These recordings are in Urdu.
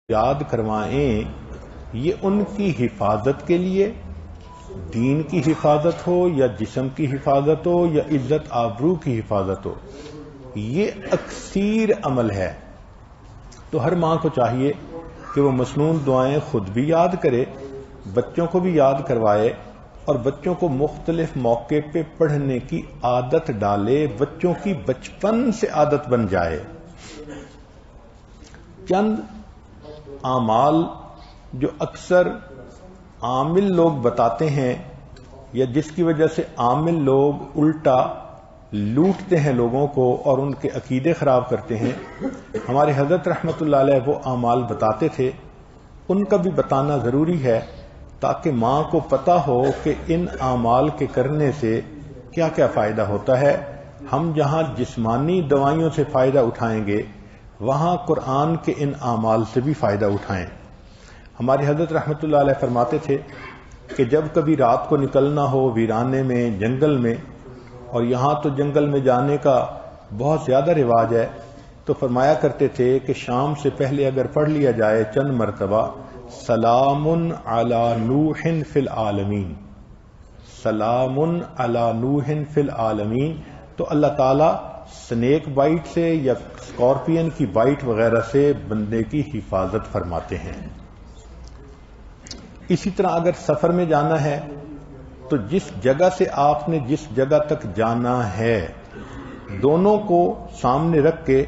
یاد کروائیں، یہ ان کی حفاظت کے لیے، دین کی حفاظت ہو یا جسم کی حفاظت ہو یا عزت آبرو کی حفاظت ہو، یہ اکثیر عمل ہے۔ تو ہر ماں کو چاہیے کہ وہ مسنون دعائیں خود بھی یاد کرے، بچوں کو بھی یاد کروائے، اور بچوں کو مختلف موقع پہ پڑھنے کی عادت ڈالے، بچوں کی بچپن سے عادت بن جائے۔ چند اعمال جو اکثر عامل لوگ بتاتے ہیں یا جس کی وجہ سے عامل لوگ الٹا لوٹتے ہیں لوگوں کو اور ان کے عقیدے خراب کرتے ہیں، ہمارے حضرت رحمت اللہ علیہ وہ اعمال بتاتے تھے، ان کا بھی بتانا ضروری ہے تاکہ ماں کو پتہ ہو کہ ان اعمال کے کرنے سے کیا کیا فائدہ ہوتا ہے۔ ہم جہاں جسمانی دوائیوں سے فائدہ اٹھائیں گے، وہاں قرآن کے ان اعمال سے بھی فائدہ اٹھائیں۔ ہمارے حضرت رحمت اللہ علیہ فرماتے تھے کہ جب کبھی رات کو نکلنا ہو ویرانے میں، جنگل میں، اور یہاں تو جنگل میں جانے کا بہت زیادہ رواج ہے، تو فرمایا کرتے تھے کہ شام سے پہلے اگر پڑھ لیا جائے چند مرتبہ سلام علی نوح فی العالمین، سلام علی نوح فی العالمین، تو اللہ تعالیٰ سنیک بائٹ سے یا اسکارپین کی بائٹ وغیرہ سے بندے کی حفاظت فرماتے ہیں۔ اسی طرح اگر سفر میں جانا ہے تو جس جگہ سے آپ نے جس جگہ تک جانا ہے، دونوں کو سامنے رکھ کے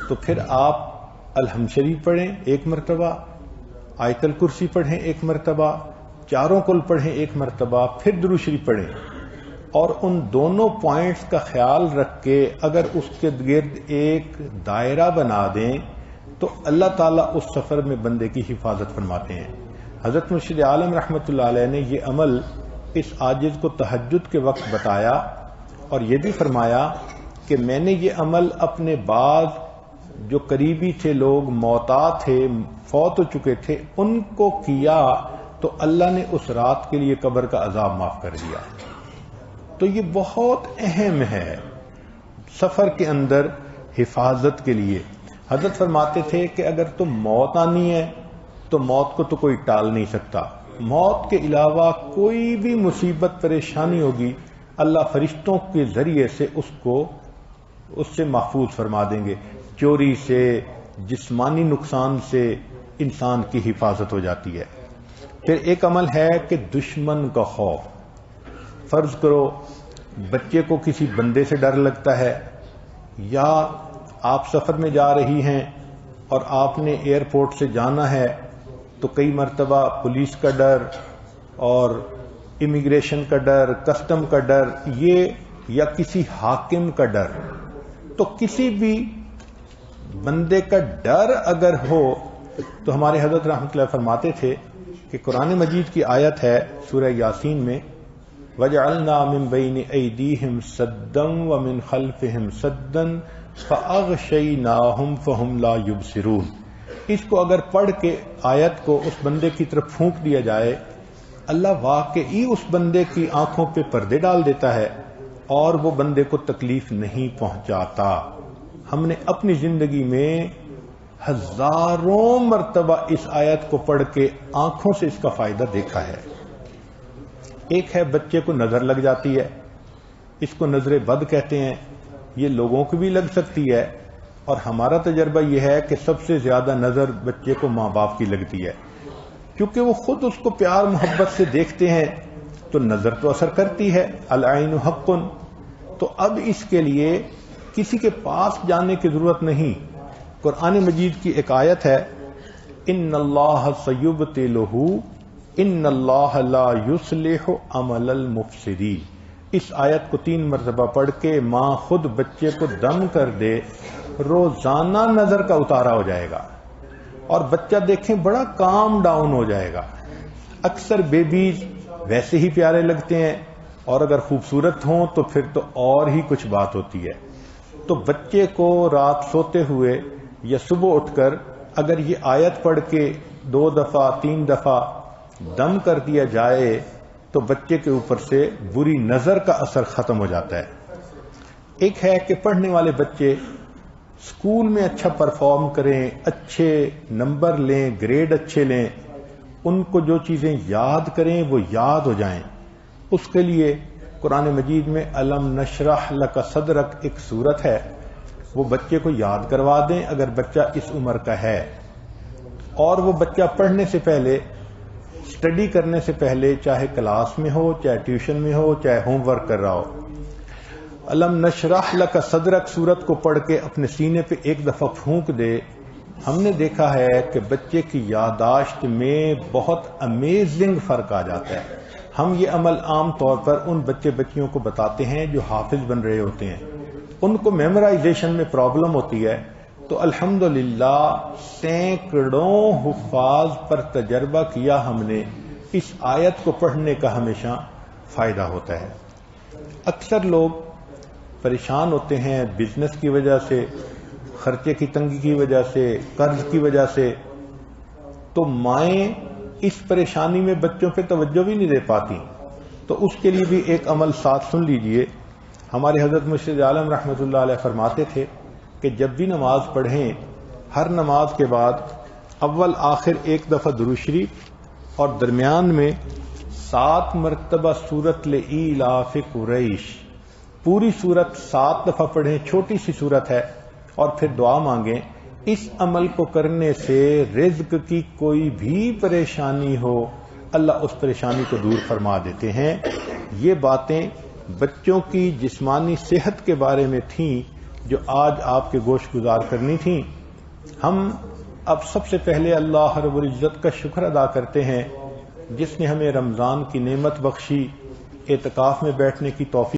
تو پھر آپ الحمد شریف پڑھیں ایک مرتبہ، آیت الکرسی پڑھیں ایک مرتبہ، چاروں کل پڑھیں ایک مرتبہ، پھر درود شریف پڑھیں، اور ان دونوں پوائنٹس کا خیال رکھ کے اگر اس کے گرد ایک دائرہ بنا دیں تو اللہ تعالیٰ اس سفر میں بندے کی حفاظت فرماتے ہیں۔ حضرت مرشد عالم رحمت اللہ علیہ نے یہ عمل اس عاجز کو تہجد کے وقت بتایا، اور یہ بھی فرمایا کہ میں نے یہ عمل اپنے بعض جو قریبی تھے، لوگ موتا تھے، فوت ہو چکے تھے، ان کو کیا تو اللہ نے اس رات کے لیے قبر کا عذاب معاف کر دیا۔ تو یہ بہت اہم ہے سفر کے اندر حفاظت کے لیے۔ حضرت فرماتے تھے کہ اگر تم موت آنی ہے تو موت کو تو کوئی ٹال نہیں سکتا، موت کے علاوہ کوئی بھی مصیبت پریشانی ہوگی اللہ فرشتوں کے ذریعے سے اس سے محفوظ فرما دیں گے، چوری سے، جسمانی نقصان سے انسان کی حفاظت ہو جاتی ہے۔ پھر ایک عمل ہے کہ دشمن کا خوف۔ فرض کرو بچے کو کسی بندے سے ڈر لگتا ہے، یا آپ سفر میں جا رہی ہیں اور آپ نے ایئرپورٹ سے جانا ہے تو کئی مرتبہ پولیس کا ڈر اور امیگریشن کا ڈر، کسٹم کا ڈر، یہ یا کسی حاکم کا ڈر، تو کسی بھی بندے کا ڈر اگر ہو تو ہمارے حضرت رحمۃ اللہ فرماتے تھے کہ قرآن مجید کی آیت ہے سورہ یاسین میں، وَجَعَلْنَا مِن بَيْنِ أَيْدِيهِمْ سَدًّا وَمِنْ خَلْفِهِمْ سَدًّا فَأَغْشَيْنَاهُمْ فَهُمْ لَا يُبْصِرُونَ۔ اس کو اگر پڑھ کے آیت کو اس بندے کی طرف پھونک دیا جائے، اللہ واقعی اس بندے کی آنکھوں پہ پردے ڈال دیتا ہے اور وہ بندے کو تکلیف نہیں پہنچاتا۔ ہم نے اپنی زندگی میں ہزاروں مرتبہ اس آیت کو پڑھ کے آنکھوں سے اس کا فائدہ دیکھا ہے۔ ایک ہے بچے کو نظر لگ جاتی ہے، اس کو نظر بد کہتے ہیں، یہ لوگوں کو بھی لگ سکتی ہے، اور ہمارا تجربہ یہ ہے کہ سب سے زیادہ نظر بچے کو ماں باپ کی لگتی ہے، کیونکہ وہ خود اس کو پیار محبت سے دیکھتے ہیں، تو نظر تو اثر کرتی ہے، العین حق۔ تو اب اس کے لیے کسی کے پاس جانے کی ضرورت نہیں، قرآن مجید کی ایک آیت ہے، ان اللہ سیبطلہ ان اللہ لا یصلح عمل المفسدین۔ اس آیت کو 3 مرتبہ پڑھ کے ماں خود بچے کو دم کر دے، روزانہ نظر کا اتارا ہو جائے گا، اور بچہ دیکھیں بڑا کام ڈاؤن ہو جائے گا۔ اکثر بیبیز ویسے ہی پیارے لگتے ہیں، اور اگر خوبصورت ہوں تو پھر تو اور ہی کچھ بات ہوتی ہے۔ تو بچے کو رات سوتے ہوئے یا صبح اٹھ کر اگر یہ آیت پڑھ کے 2 دفعہ 3 دفعہ دم کر دیا جائے تو بچے کے اوپر سے بری نظر کا اثر ختم ہو جاتا ہے۔ ایک ہے کہ پڑھنے والے بچے اسکول میں اچھا پرفارم کریں، اچھے نمبر لیں، گریڈ اچھے لیں، ان کو جو چیزیں یاد کریں وہ یاد ہو جائیں. اس کے لیے قرآن مجید میں الم نشرح لک صدرک ایک سورت ہے، وہ بچے کو یاد کروا دیں اگر بچہ اس عمر کا ہے. اور وہ بچہ پڑھنے سے پہلے، اسٹڈی کرنے سے پہلے، چاہے کلاس میں ہو، چاہے ٹیوشن میں ہو، چاہے ہوم ورک کر رہا ہو، الم نشرح لک صدرک سورت کو پڑھ کے اپنے سینے پہ ایک دفعہ پھونک دے. ہم نے دیکھا ہے کہ بچے کی یادداشت میں بہت امیزنگ فرق آ جاتا ہے. ہم یہ عمل عام طور پر ان بچیوں کو بتاتے ہیں جو حافظ بن رہے ہوتے ہیں، ان کو میمورائزیشن میں پرابلم ہوتی ہے، تو الحمدللہ سینکڑوں حفاظ پر تجربہ کیا ہم نے، اس آیت کو پڑھنے کا ہمیشہ فائدہ ہوتا ہے. اکثر لوگ پریشان ہوتے ہیں بزنس کی وجہ سے، خرچے کی تنگی کی وجہ سے، قرض کی وجہ سے، تو مائیں اس پریشانی میں بچوں پہ توجہ بھی نہیں دے پاتی. تو اس کے لیے بھی ایک عمل ساتھ سن لیجئے. ہمارے حضرت مرشد عالم رحمۃ اللہ علیہ فرماتے تھے کہ جب بھی نماز پڑھیں، ہر نماز کے بعد اول آخر ایک دفعہ درود شریف اور درمیان میں 7 مرتبہ سورت لإیلاف قریش، پوری سورت 7 دفعہ پڑھیں، چھوٹی سی سورت ہے، اور پھر دعا مانگیں. اس عمل کو کرنے سے رزق کی کوئی بھی پریشانی ہو، اللہ اس پریشانی کو دور فرما دیتے ہیں. یہ باتیں بچوں کی جسمانی صحت کے بارے میں تھیں جو آج آپ کے گوش گزار کرنی تھیں. ہم اب سب سے پہلے اللہ رب العزت کا شکر ادا کرتے ہیں جس نے ہمیں رمضان کی نعمت بخشی، اعتکاف میں بیٹھنے کی توفیق